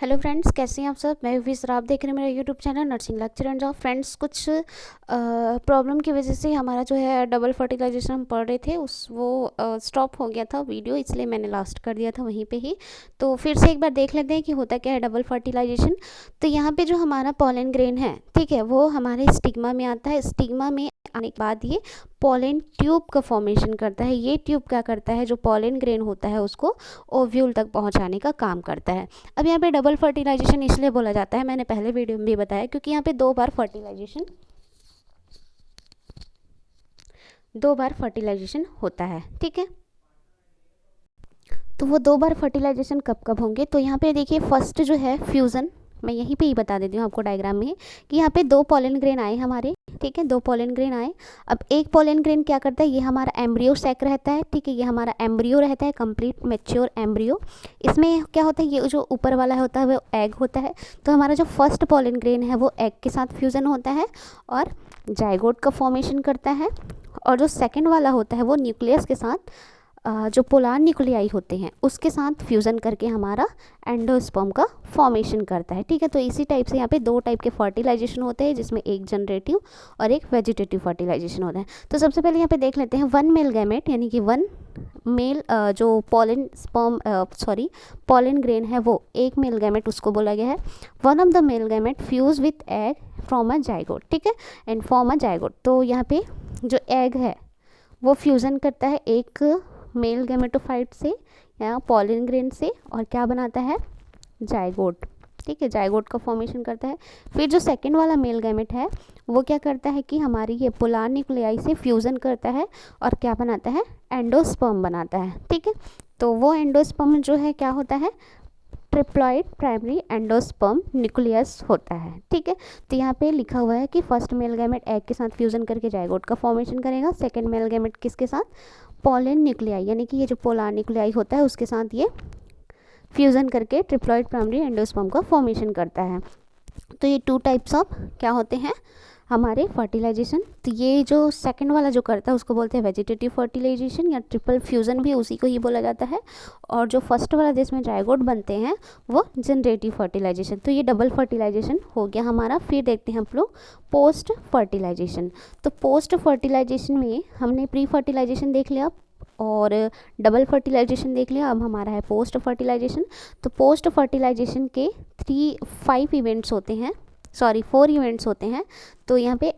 Hello friends, कैसे हैं आप सब। मैं विसरा, आप देख रहे हैं मेरा YouTube channel nursing lecture and job. Friends, कुछ प्रॉब्लम की वजह से हमारा जो है डबल फर्टिलाइजेशन हम पढ़ रहे थे वो स्टॉप हो गया था वीडियो, इसलिए मैंने लास्ट कर दिया था वहीं पे ही। तो फिर से एक बार देख लेते हैं कि होता क्या है डबल फर्टिलाइजेशन। तो यहाँ पे जो हमारा पॉलन ग्रेन है, ठीक है, वो हमारे स्टिग्मा में आता है। स्टिग्मा में आने के बाद ये पॉलन ट्यूब का फॉर्मेशन करता है। ये ट्यूब क्या करता है, जो पॉलन ग्रेन होता है उसको ओव्यूल तक पहुँचाने का काम करता है। अब यहाँ पे डबल फर्टिलाइजेशन इसलिए बोला जाता है, मैंने पहले वीडियो में भी बताया, क्योंकि यहाँ पे दो बार फर्टिलाइजेशन होता है, ठीक है। तो वो दो बार फर्टिलाइजेशन कब कब होंगे, तो यहाँ पे देखिए फर्स्ट जो है फ्यूज़न, मैं यहीं पे ही बता देती हूँ आपको डायग्राम में कि यहाँ पे दो पॉलन ग्रेन आए हमारे, ठीक है, दो पॉलन ग्रेन आए। अब एक पॉलन ग्रेन क्या करता है, ये हमारा एम्ब्रियो सैक रहता है, ठीक है, ये हमारा एम्ब्रियो रहता है, कंप्लीट मैच्योर एम्ब्रियो। इसमें क्या होता है, ये जो ऊपर वाला होता है वो एग होता है। तो हमारा जो फर्स्ट पॉलन ग्रेन है वो एग के साथ फ्यूज़न होता है और जाइगोट का फॉर्मेशन करता है। और जो सेकेंड वाला होता है वो न्यूक्लियस के साथ जो पोलार न्यूक्लियाई होते हैं उसके साथ फ्यूज़न करके हमारा एंडोस्पर्म का फॉर्मेशन करता है, ठीक है। तो इसी टाइप से यहाँ पे दो टाइप के फर्टिलाइजेशन होते हैं, जिसमें एक जनरेटिव और एक वेजिटेटिव फर्टिलाइजेशन होता है। तो सबसे पहले यहाँ पे देख लेते हैं वन मेल गैमेट, यानी कि वन मेल जो पॉलन ग्रेन है वो एक मेल गैमेट उसको बोला गया है। One of the male gamete fuse with egg from a zygote, ठीक है, एंड फॉर्म अ जाइगोट। तो यहाँ पे जो एग है वो फ्यूज़न करता है एक मेल गैमेटोफाइट से या पॉलन ग्रेन से, और क्या बनाता है, जाइगोट, ठीक है, जाइगोट का फॉर्मेशन करता है। फिर जो सेकंड वाला मेल गैमेट है वो क्या करता है कि हमारी ये पोलार न्यूक्लियाई से फ्यूज़न करता है और क्या बनाता है, एंडोस्पर्म बनाता है, ठीक है। तो वो एंडोस्पर्म जो है क्या होता है, ट्रिप्लॉइड प्राइमरी एंडोस्पर्म न्यूक्लियस होता है, ठीक है। तो यहाँ पे लिखा हुआ है कि फर्स्ट मेल गैमेट एग के साथ फ्यूज़न करके जाइगोट का फॉर्मेशन करेगा। सेकंड मेल गैमेट किसके साथ, पॉलन न्यूक्लियाई, यानी कि ये जो पोलार न्यूक्लियाई होता है उसके साथ ये फ्यूज़न करके ट्रिप्लॉइड प्राइमरी एंडोस्पर्म का फॉर्मेशन करता है। तो ये टू टाइप्स ऑफ क्या होते हैं हमारे फर्टिलाइजेशन। तो ये जो सेकंड वाला जो करता है उसको बोलते हैं वेजिटेटिव फर्टिलाइजेशन या ट्रिपल फ्यूज़न भी उसी को ही बोला जाता है। और जो फर्स्ट वाला जिसमें जाइगोट बनते हैं वो जनरेटिव फर्टिलाइजेशन। तो ये डबल फर्टिलाइजेशन हो गया हमारा। फिर देखते हैं हम लोग पोस्ट फर्टिलाइजेशन। तो पोस्ट फर्टिलाइजेशन में हमने प्री फर्टिलाइजेशन देख लिया और डबल फर्टिलाइजेशन देख लिया, अब हमारा है पोस्ट फर्टिलाइजेशन। तो पोस्ट फर्टिलाइजेशन के 4 इवेंट्स होते हैं। तो यहाँ पे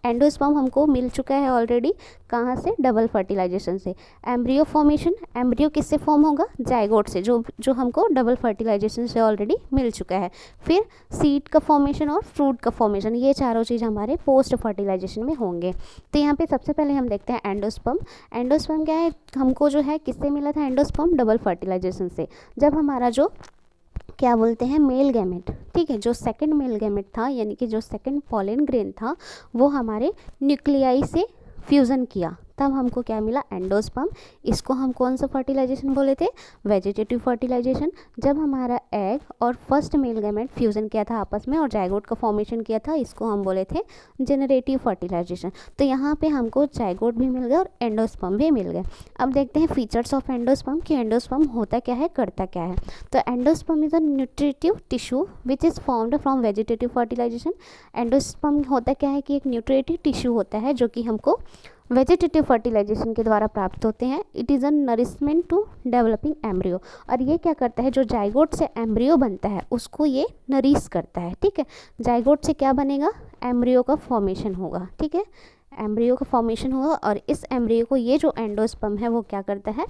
एंडोस्पर्म हमको मिल चुका है ऑलरेडी, कहाँ से, डबल फर्टिलाइजेशन से। एम्ब्रियो फॉर्मेशन, एम्ब्रियो किससे फॉर्म होगा, जाइगोट से, जो हमको डबल फर्टिलाइजेशन से ऑलरेडी मिल चुका है। फिर सीड का फॉर्मेशन और फ्रूट का फॉर्मेशन, ये चारों चीज़ हमारे पोस्ट फर्टिलाइजेशन में होंगे। तो यहाँ पे सबसे पहले हम देखते हैं एंडोस्पर्म। एंडोस्पर्म क्या है, हमको जो है किससे मिला था एंडोस्पर्म, डबल फर्टिलाइजेशन से। जब हमारा जो क्या बोलते हैं मेल गैमेट, ठीक है, जो सेकंड मेल गैमेट था, यानी कि जो सेकंड पॉलन ग्रेन था, वो हमारे न्यूक्लियाई से फ्यूज़न किया, तब हमको क्या मिला, एंडोस्पर्म। इसको हम कौन सा फर्टिलाइजेशन बोले थे, वेजिटेटिव फर्टिलाइजेशन। जब हमारा एग और फर्स्ट मेल गैमेट फ्यूज़न किया था आपस में और जाइगोट का फॉर्मेशन किया था, इसको हम बोले थे जनरेटिव फर्टिलाइजेशन। तो यहाँ पे हमको जाइगोट भी मिल गया और एंडोस्पर्म भी मिल गए। अब देखते हैं फीचर्स ऑफ एंडोस्पर्म कि एंडोस्पर्म होता क्या है, करता क्या है। तो endosperm is a nutritive tissue which is formed from vegetative fertilization. Endosperm होता क्या है कि एक न्यूट्रिटिव टिश्यू होता है जो कि हमको वेजिटेटिव फर्टिलाइजेशन के द्वारा प्राप्त होते हैं। It is a nourishment to developing embryo. और ये क्या करता है, जो जाइगोट से एम्ब्रियो बनता है उसको ये नरिश करता है, ठीक है। जाइगोट से क्या बनेगा, एम्ब्रियो का फॉर्मेशन होगा, ठीक है, एम्ब्रियो का फॉर्मेशन होगा। और इस एम्ब्रियो को ये जो एंडोस्पर्म है वो क्या करता है,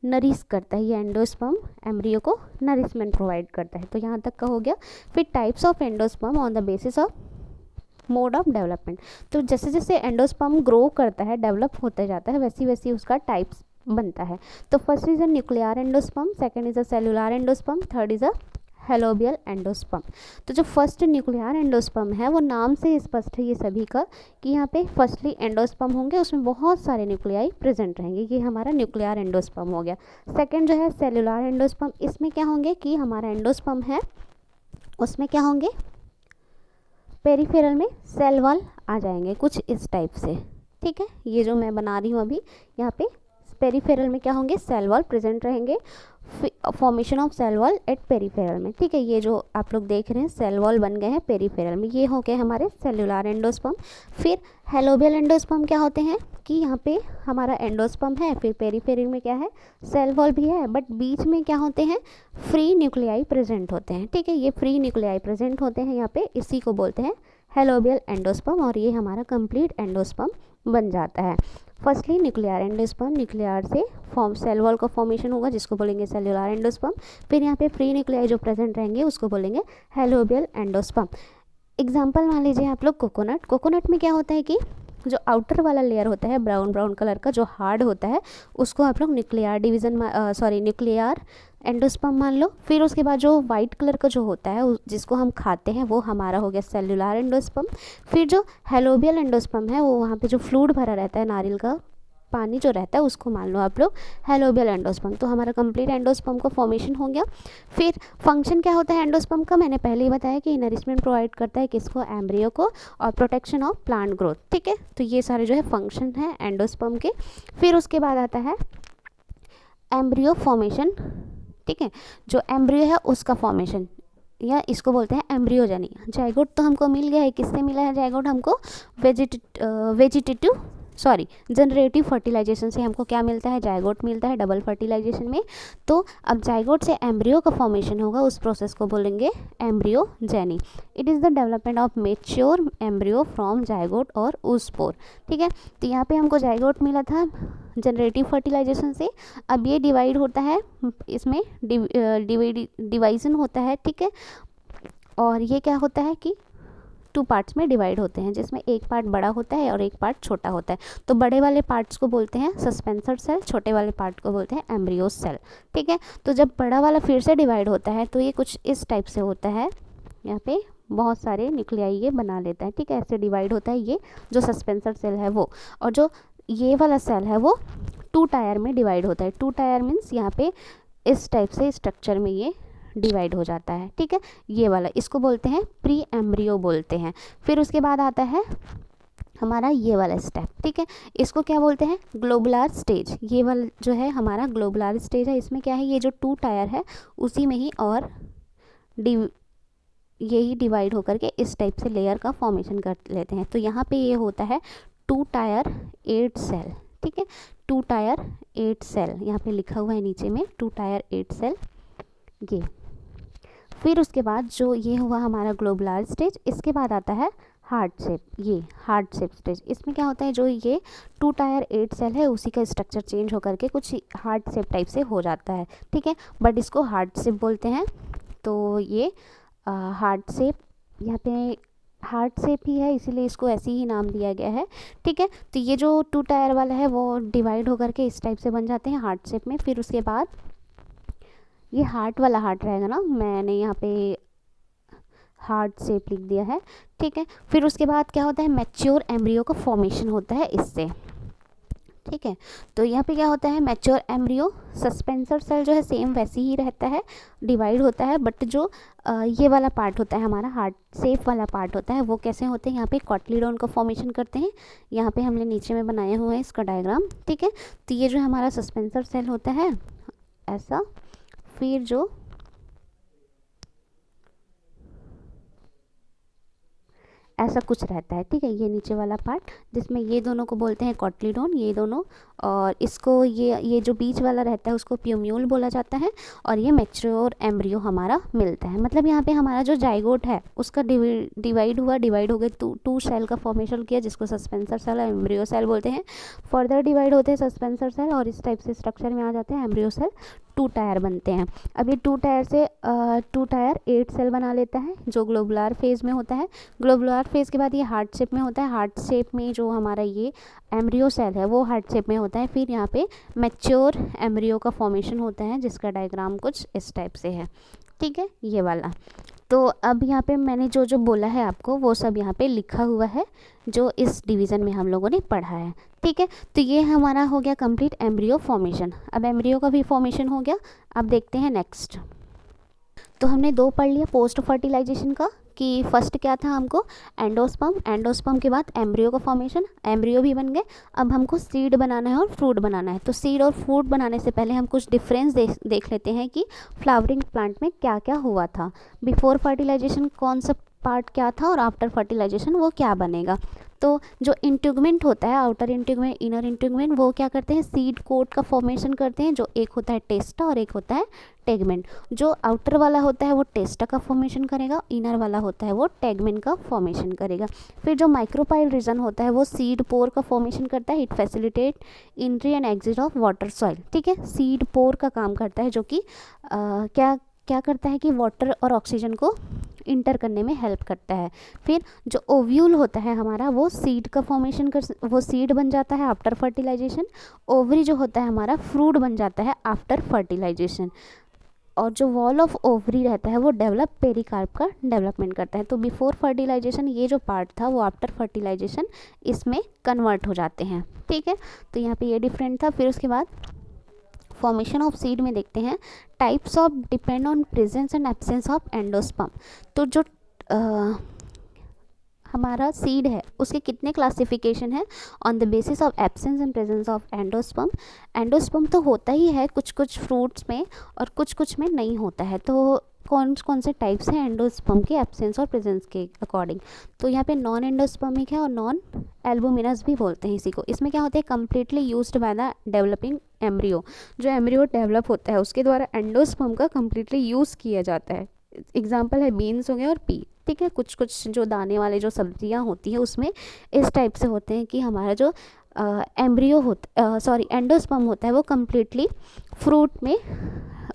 नरिश करता है। ये एंडोस्पर्म एम्ब्रियो को नरिशमेंट प्रोवाइड करता है। तो यहाँ तक का हो गया। फिर types of endosperm on the basis of mode of development. तो जैसे जैसे एंडोस्पर्म ग्रो करता है, डेवलप होता जाता है, वैसी वैसी उसका टाइप्स बनता है। तो first is a nuclear endosperm, second is a cellular endosperm, third is a helobial endosperm. तो जो फर्स्ट न्यूक्लियर एंडोस्पर्म है वो नाम से स्पष्ट है ये सभी का कि यहाँ पे फर्स्टली एंडोस्पर्म होंगे, उसमें बहुत सारे न्यूक्लियाई प्रेजेंट रहेंगे, ये हमारा न्यूक्लियर एंडोस्पर्म हो गया। सेकंड जो है सेलुलर एंडोस्पर्म, इसमें क्या होंगे कि हमारा एंडोस्पर्म है उसमें क्या होंगे, पेरिफेरल में सेल वॉल आ जाएंगे कुछ इस टाइप से, ठीक है। ये जो मैं बना रही हूँ अभी यहाँ पे पेरिफेरल में क्या होंगे, सेल वॉल प्रेजेंट रहेंगे। Formation of cell wall at peripheral में, ठीक है। ये जो आप लोग देख रहे हैं सेल वॉल बन गए हैं पेरीफेरल में, ये हो गए हमारे सेलुलर एंडोस्पर्म। फिर हेलोबियल एंडोस्पर्म क्या होते हैं कि यहाँ पे हमारा एंडोस्पर्म है, फिर पेरीफेरल में क्या है, सेल वॉल भी है, बट बीच में क्या होते हैं, फ्री न्यूक्लियाई प्रेजेंट होते हैं, ठीक है। ये फ्री न्यूक्लियाई प्रेजेंट होते हैं यहाँ पे, इसी को बोलते हैं हेलोबियल एंडोस्पर्म, और ये हमारा कंप्लीट एंडोस्पर्म बन जाता है। फर्स्टली न्यूक्लियर एंडोस्पर्म, न्यूक्लियर से फॉर्म सेल वॉल का फॉर्मेशन होगा जिसको बोलेंगे सेलुलर एंडोस्पर्म। फिर यहाँ पे फ्री न्यूक्लियाई जो प्रेजेंट रहेंगे उसको बोलेंगे हेलोबियल एंडोस्पर्म। एग्जाम्पल मान लीजिए आप लोग कोकोनट। कोकोनट में क्या होता है कि जो आउटर वाला लेयर होता है ब्राउन ब्राउन कलर का जो हार्ड होता है उसको आप लोग न्यूक्लियर डिवीजन न्यूक्लियर एंडोस्पर्म मान लो। फिर उसके बाद जो वाइट कलर का जो होता है जिसको हम खाते हैं वो हमारा हो गया सेलुलर एंडोस्पर्म। फिर जो हेलोबियल एंडोस्पर्म है वो वहाँ पे जो फ्लूइड भरा रहता है, नारियल का पानी जो रहता है उसको मान लो आप लोग हेलोबियल एंडोस्पर्म। तो हमारा कंप्लीट एंडोस्पर्म का फॉर्मेशन हो गया। फिर फंक्शन क्या होता है एंडोस्पर्म का, मैंने पहले ही बताया कि नरिशमेंट प्रोवाइड करता है किसको, एम्ब्रियो को, और प्रोटेक्शन ऑफ प्लांट ग्रोथ, ठीक है। तो ये सारे जो है फंक्शन है एंडोस्पर्म के। फिर उसके बाद आता है एम्ब्रियो फॉर्मेशन, ठीक है। जो एम्ब्रियो है उसका फॉर्मेशन, या इसको बोलते हैं एम्ब्रियोजेनी। जाइगोट तो हमको मिल गया है, किससे मिला है जाइगोट हमको, जनरेटिव फर्टिलाइजेशन से हमको क्या मिलता है, जाइगोट मिलता है डबल फर्टिलाइजेशन में। तो अब जाइगोट से एम्ब्रियो का फॉर्मेशन होगा, उस प्रोसेस को बोलेंगे embryogeny. It is the development of mature embryo from zygote और oospore, ठीक है। तो यहाँ पे हमको जाइगोट मिला था जनरेटिव फर्टिलाइजेशन से। अब ये डिवाइड होता है, इसमें डिवाइजन होता है, ठीक है। और ये क्या होता है कि 2 पार्ट्स में डिवाइड होते हैं, जिसमें एक पार्ट बड़ा होता है और एक पार्ट छोटा होता है। तो बड़े वाले पार्ट्स को बोलते हैं सस्पेंसर सेल, छोटे वाले पार्ट को बोलते हैं एम्ब्रियो सेल, ठीक है। तो जब बड़ा वाला फिर से डिवाइड होता है तो ये कुछ इस टाइप से होता है, यहाँ पे बहुत सारे न्यूक्लियाई ये बना लेता है, ठीक है। ऐसे डिवाइड होता है ये जो सस्पेंसर सेल है वो। और जो ये वाला सेल है वो 2 टायर में डिवाइड होता है। 2 टायर मीन्स यहाँ पे इस टाइप से स्ट्रक्चर में ये डिवाइड हो जाता है, ठीक है। ये वाला इसको बोलते हैं प्री एम्ब्रियो बोलते हैं। फिर उसके बाद आता है हमारा ये वाला स्टेप, ठीक है। इसको क्या बोलते हैं, ग्लोबुलर स्टेज। ये वाला जो है हमारा ग्लोबुलर स्टेज है। इसमें क्या है, ये जो 2 टायर है उसी में ही और यही डिवाइड होकर के इस टाइप से लेयर का फॉर्मेशन कर लेते हैं। तो यहाँ पे ये होता है 2 टायर 8 सेल, ठीक है। 2 टायर 8 सेल यहाँ पे लिखा हुआ है नीचे में, 2 टायर 8 सेल ये। फिर उसके बाद जो ये हुआ हमारा ग्लोबुलर स्टेज, इसके बाद आता है हार्ट शेप। ये हार्ट शेप स्टेज, इसमें क्या होता है, जो ये 2 टायर 8 सेल है उसी का स्ट्रक्चर चेंज होकर के कुछ हार्ट शेप टाइप से हो जाता है, ठीक है। बट इसको हार्ट शेप बोलते हैं। तो ये हार्ट शेप, यहाँ पे हार्ट शेप ही है इसीलिए इसको ऐसे ही नाम दिया गया है, ठीक है। तो ये जो 2 टायर वाला है वो डिवाइड होकर के इस टाइप से बन जाते हैं हार्ट शेप में। फिर उसके बाद ये हार्ट वाला हार्ट रहेगा ना, मैंने यहाँ पे हार्ट शेप लिख दिया है, ठीक है। फिर उसके बाद क्या होता है, मैच्योर एम्ब्रियो का फॉर्मेशन होता है इससे, ठीक है। तो यहाँ पे क्या होता है, मैच्योर एम्ब्रियो, सस्पेंसर सेल जो है सेम वैसे ही रहता है, डिवाइड होता है, बट जो ये वाला पार्ट होता है हमारा हार्ट शेप वाला पार्ट होता है वो कैसे होते हैं, यहाँ पे कॉटलीडोन का फॉर्मेशन करते हैं। यहाँ पे हमने नीचे में बनाया हुआ है इसका डायग्राम, ठीक है। तो ये जो हमारा सस्पेंसर सेल होता है ऐसा, फिर जो ऐसा कुछ रहता है, ठीक है। ये नीचे वाला पार्ट जिसमें ये दोनों को बोलते हैं कॉटलीडोन, ये दोनों, और इसको ये जो बीच वाला रहता है उसको प्यूम्यूल बोला जाता है। और ये मैच्योर एम्ब्रियो हमारा मिलता है। मतलब यहाँ पे हमारा जो जाइगोट है उसका डिवाइड हो गए 2 सेल का फॉर्मेशन किया जिसको सस्पेंसर सेल और एम्ब्रियो सेल बोलते हैं। फर्दर डिवाइड होते हैं सस्पेंसर सेल और इस टाइप से स्ट्रक्चर में आ जाते हैं एम्ब्रियो सेल, 2 टायर बनते हैं। अब ये 2 टायर से 2 टायर 8 सेल बना लेता है जो ग्लोबुलर फेज में होता है। ग्लोबुलर फेज के बाद ये हार्ट शेप में होता है। हार्ट शेप में जो हमारा ये एम्ब्रियो सेल है वो हार्ट शेप में होता है। फिर यहाँ पे मैच्योर एम्ब्रियो का फॉर्मेशन होता है जिसका डायग्राम कुछ इस टाइप से है, ठीक है, ये वाला। तो अब यहाँ पे मैंने जो जो बोला है आपको वो सब यहाँ पे लिखा हुआ है जो इस डिवीज़न में हम लोगों ने पढ़ा है, ठीक है। तो ये हमारा हो गया कंप्लीट एम्ब्रियो फॉर्मेशन। अब एम्ब्रियो का भी फॉर्मेशन हो गया। अब देखते हैं नेक्स्ट। तो हमने 2 पढ़ लिया पोस्ट फर्टिलाइजेशन का, कि फर्स्ट क्या था हमको, एंडोस्पर्म, एंडोस्पर्म के बाद एम्ब्रियो का फॉर्मेशन, एम्ब्रियो भी बन गए, अब हमको सीड बनाना है और फ्रूट बनाना है। तो सीड और फ्रूट बनाने से पहले हम कुछ डिफरेंस देख लेते हैं कि फ्लावरिंग प्लांट में क्या क्या हुआ था। बिफोर फर्टिलाइजेशन कौन सा पार्ट क्या था और आफ्टर फर्टिलाइजेशन वो क्या बनेगा। तो जो इंट्यूगमेंट होता है, आउटर इंट्यूगमेंट, इनर इंट्यूगमेंट, वो क्या करते हैं, सीड कोट का फॉर्मेशन करते हैं। जो एक होता है टेस्टा और एक होता है टेगमेंट। जो आउटर वाला होता है वो टेस्टा का फॉर्मेशन करेगा, इनर वाला होता है वो टेगमेंट का फॉर्मेशन करेगा। फिर जो माइक्रोपाइल रीजन होता है वो सीड पोर का फॉर्मेशन करता है। It facilitate entry and exit of water soil. ठीक है, सीड पोर का काम करता है, जो कि क्या क्या करता है कि वाटर और ऑक्सीजन को इंटर करने में हेल्प करता है। फिर जो ओव्यूल होता है हमारा, वो सीड का फॉर्मेशन वो सीड बन जाता है आफ्टर फर्टिलाइजेशन। ओवरी जो होता है हमारा, फ्रूट बन जाता है आफ्टर फर्टिलाइजेशन। और जो वॉल ऑफ ओवरी रहता है वो डेवलप पेरिकार्प का डेवलपमेंट करता है। तो बिफोर फर्टिलाइजेशन ये जो पार्ट था वो आफ्टर फर्टिलाइजेशन इसमें कन्वर्ट हो जाते हैं। ठीक है, तो यहाँ पे ये डिफरेंट था। फिर उसके बाद फॉर्मेशन ऑफ सीड में देखते हैं, types of depend on presence and absence of endosperm. तो जो हमारा सीड है उसके कितने क्लासिफिकेशन है, on the basis of absence and presence of endosperm. Endosperm तो होता ही है कुछ कुछ फ्रूट्स में और कुछ कुछ में नहीं होता है। तो कौन कौन से टाइप्स हैं एंडोस्पर्म के एब्सेंस और प्रेजेंस के अकॉर्डिंग। तो यहाँ पे नॉन एंडोस्पर्मिक है और नॉन एल्बुमिनस भी बोलते हैं इसी को। इसमें क्या होता है, completely used by the developing embryo. जो एम्ब्रियो डेवलप होता है उसके द्वारा एंडोस्पर्म का कम्प्लीटली यूज़ किया जाता है। एग्जाम्पल है बीन्स हो गए और पी। ठीक है, कुछ कुछ जो दाने वाले जो सब्जियां होती हैं उसमें इस टाइप से होते हैं कि हमारा जो एम्ब्रियो होता एंडोस्पर्म होता है वो कम्प्लीटली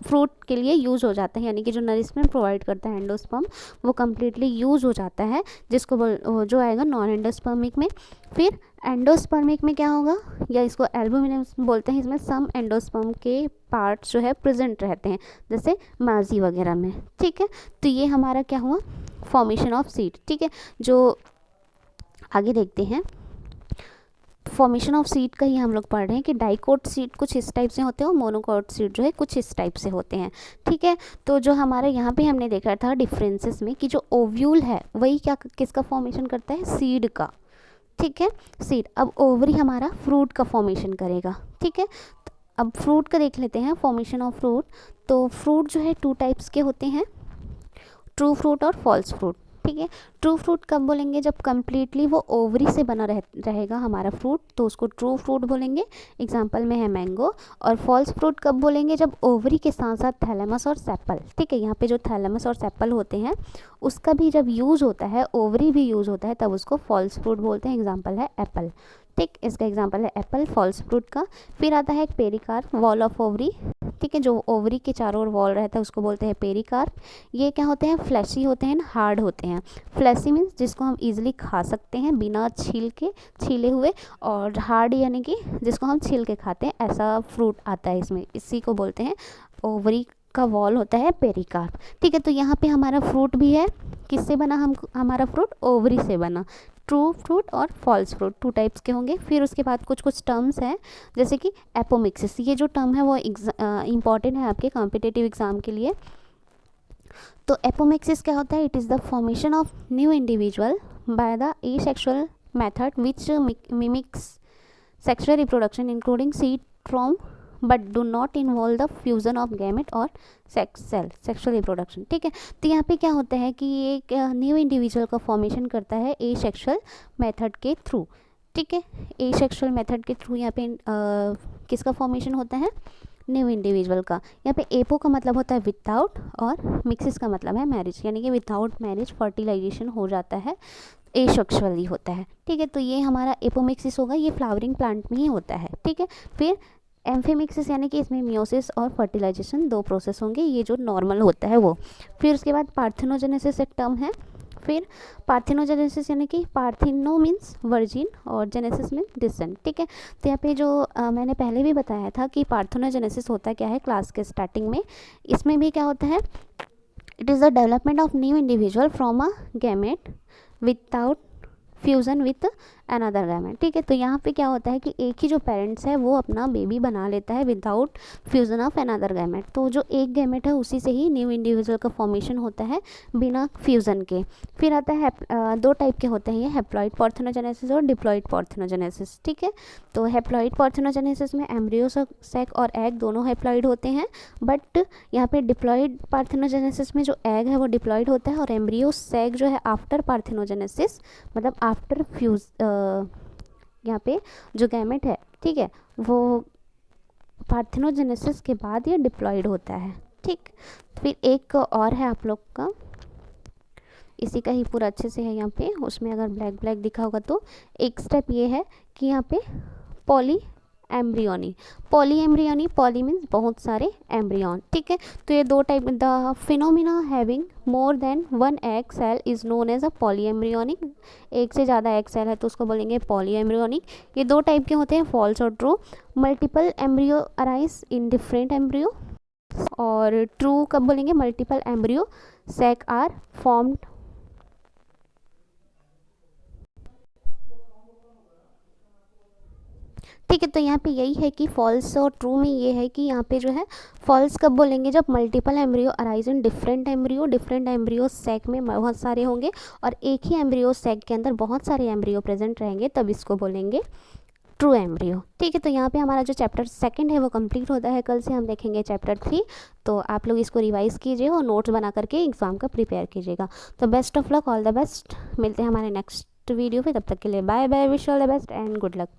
फ्रूट के लिए यूज़ हो जाता है। यानी कि जो नरिशमेंट प्रोवाइड करता है एंडोस्पर्म वो कम्प्लीटली यूज़ हो जाता है, जिसको जो आएगा नॉन एंडोस्पर्मिक में। फिर एंडोस्पर्मिक में क्या होगा, या इसको एल्बुमिनस बोलते हैं, इसमें सम एंडोस्पर्म के पार्ट्स जो है प्रेजेंट रहते हैं, जैसे माजी वगैरह में। ठीक है, तो ये हमारा क्या हुआ, फॉर्मेशन ऑफ सीड। ठीक है, जो आगे देखते हैं फॉर्मेशन ऑफ सीड का ही हम लोग पढ़ रहे हैं कि डाइकोट सीड कुछ इस टाइप से होते हैं और मोनोकोट सीड जो है कुछ इस टाइप से होते हैं। ठीक है, तो जो हमारे यहाँ पे हमने देखा था डिफरेंसेस में कि जो ओव्यूल है वही क्या किसका फॉर्मेशन करता है, सीड का। ठीक है, सीड। अब ओवरी हमारा फ्रूट का फॉर्मेशन करेगा। ठीक है, अब फ्रूट का देख लेते हैं, फॉर्मेशन ऑफ फ्रूट। तो फ्रूट जो है 2 टाइप्स के होते हैं, ट्रू फ्रूट और फॉल्स फ्रूट। ठीक है, ट्रू फ्रूट कब बोलेंगे, जब कम्प्लीटली वो ओवरी से बना रहेगा हमारा फ्रूट, तो उसको ट्रू फ्रूट बोलेंगे। एग्जांपल में है मैंगो। और फॉल्स फ्रूट कब बोलेंगे, जब ओवरी के साथ साथ थैलेमस और सेपल। ठीक है, यहाँ पे जो थैलेमस और सेपल होते हैं उसका भी जब यूज़ होता है, ओवरी भी यूज़ होता है, तब उसको फॉल्स फ्रूट बोलते हैं। एग्जाम्पल है एप्पल। ठीक, इसका एग्जाम्पल है एप्पल, फॉल्स फ्रूट का। फिर आता है पेरिकार्प, वॉल ऑफ ओवरी। ठीक है, जो ओवरी के चारों ओर वॉल रहता है उसको बोलते हैं पेरिकार्प। ये क्या होते हैं, फ्लैशी होते हैं, हार्ड होते हैं। फ्लैशी मीन्स जिसको हम इजीली खा सकते हैं बिना छीले हुए, और हार्ड यानी कि जिसको हम छील के खाते हैं, ऐसा फ्रूट आता है इसमें, इसी को बोलते हैं ओवरी का वॉल होता है पेरिकार्प। ठीक है, तो यहाँ पे हमारा फ्रूट भी है, किससे बना, हमारा फ्रूट ओवरी से बना। ट्रू फ्रूट और फॉल्स फ्रूट 2 टाइप्स के होंगे। फिर उसके बाद कुछ कुछ टर्म्स हैं, जैसे कि एपोमिक्सिस। ये जो टर्म है वो इम्पॉर्टेंट है आपके कॉम्पिटिटिव एग्जाम के लिए। तो एपोमिक्सिस क्या होता है, it is the formation of new individual by the asexual method which mimics sexual reproduction including seed from but do not involve the fusion of gamete और सेक्सुअल रिप्रोडक्शन। ठीक है, तो यहाँ पे क्या होता है कि एक न्यू इंडिविजुअल का फॉर्मेशन करता है एसेक्सुअल मेथड के थ्रू। ठीक है, एसेक्सुअल मेथड के थ्रू यहाँ पे किसका फॉर्मेशन होता है, न्यू इंडिविजुअल का। यहाँ पे एपो का मतलब होता है विदाउट और मिक्सिस का मतलब है मैरिज, यानी कि विदाउट मैरिज फर्टिलाइजेशन हो जाता है, एसेक्सुअली होता है। ठीक है, तो ये हमारा एपोमिक्सिस होगा, ये फ्लावरिंग प्लांट में ही होता है। ठीक है, फिर एम्फीमिक्सिस यानी कि इसमें मियोसिस और फर्टिलाइजेशन 2 प्रोसेस होंगे, ये जो नॉर्मल होता है वो। फिर उसके बाद पार्थेनोजेनेसिस एक टर्म है। फिर पार्थेनोजेनेसिस यानी कि पार्थिनो मीन्स वर्जिन और जेनेसिस मीन्स डिसेंट। ठीक है, तो यहाँ पे जो मैंने पहले भी बताया था कि पार्थेनोजेनेसिस होता क्या है क्लास के स्टार्टिंग में, इसमें भी क्या होता है, it is the development of new individual from a gamete without fusion with another gamete. ठीक है, तो यहाँ पे क्या होता है कि एक ही जो पेरेंट्स है वो अपना बेबी बना लेता है without fusion of another gamete. तो जो एक गैमेट है उसी से ही न्यू इंडिविजुअल का फॉर्मेशन होता है बिना फ्यूज़न के। फिर आता है दो टाइप के होते हैं ये, हैप्लॉइड पार्थेनोजेनेसिस और डिप्लॉइड पार्थेनोजेनेसिस। ठीक है, तो हैप्लॉइड पार्थेनोजेनेसिस में एम्ब्रियो सैक और एग दोनों हैप्लॉइड होते हैं, बट यहाँ पे डिप्लॉइड पार्थेनोजेनेसिस में जो एग है वो डिप्लॉइड होता है और एम्ब्रियो सैक जो है आफ्टर पार्थेनोजेनेसिस, मतलब आफ्टर फ्यूज यहाँ पे जो गैमेट है, ठीक है, वो पार्थेनोजेनेसिस के बाद ये डिप्लॉइड होता है। ठीक, फिर एक और है आप लोग का, इसी का ही पूरा अच्छे से है यहाँ पे, उसमें अगर ब्लैक ब्लैक दिखा होगा तो एक स्टेप ये है कि यहाँ पे polyembryony, polyembryony, poly means बहुत सारे एम्ब्रियन। ठीक है, तो ये दो type, the phenomena having more than one egg cell is known as a polyembryonic. एक से ज़्यादा एग सेल है तो उसको बोलेंगे पॉली एम्ब्रियोनिक। ये दो टाइप के होते हैं, फॉल्स और true. Multiple embryo arise in different embryo, और ट्रू कब बोलेंगे, multiple embryo sac are formed. ठीक है, तो यहाँ पे यही है कि फॉल्स और ट्रू में ये है कि यहाँ पे जो है फॉल्स कब बोलेंगे, जब multiple embryo arise in different embryo, different embryo sac में बहुत सारे होंगे और एक ही एम्ब्रियो सेक के अंदर बहुत सारे एम्ब्रियो प्रेजेंट रहेंगे, तब इसको बोलेंगे ट्रू एम्ब्रियो। ठीक है, तो यहाँ पे हमारा जो चैप्टर सेकंड है वो कंप्लीट होता है। कल से हम देखेंगे चैप्टर 3, तो आप लोग इसको रिवाइज कीजिए और नोट्स बना करके एग्ज़ाम का प्रिपेयर कीजिएगा। तो best of luck, all the best, मिलते हैं हमारे नेक्स्ट वीडियो पे, तब तक के लिए bye bye, wish all the best and good luck.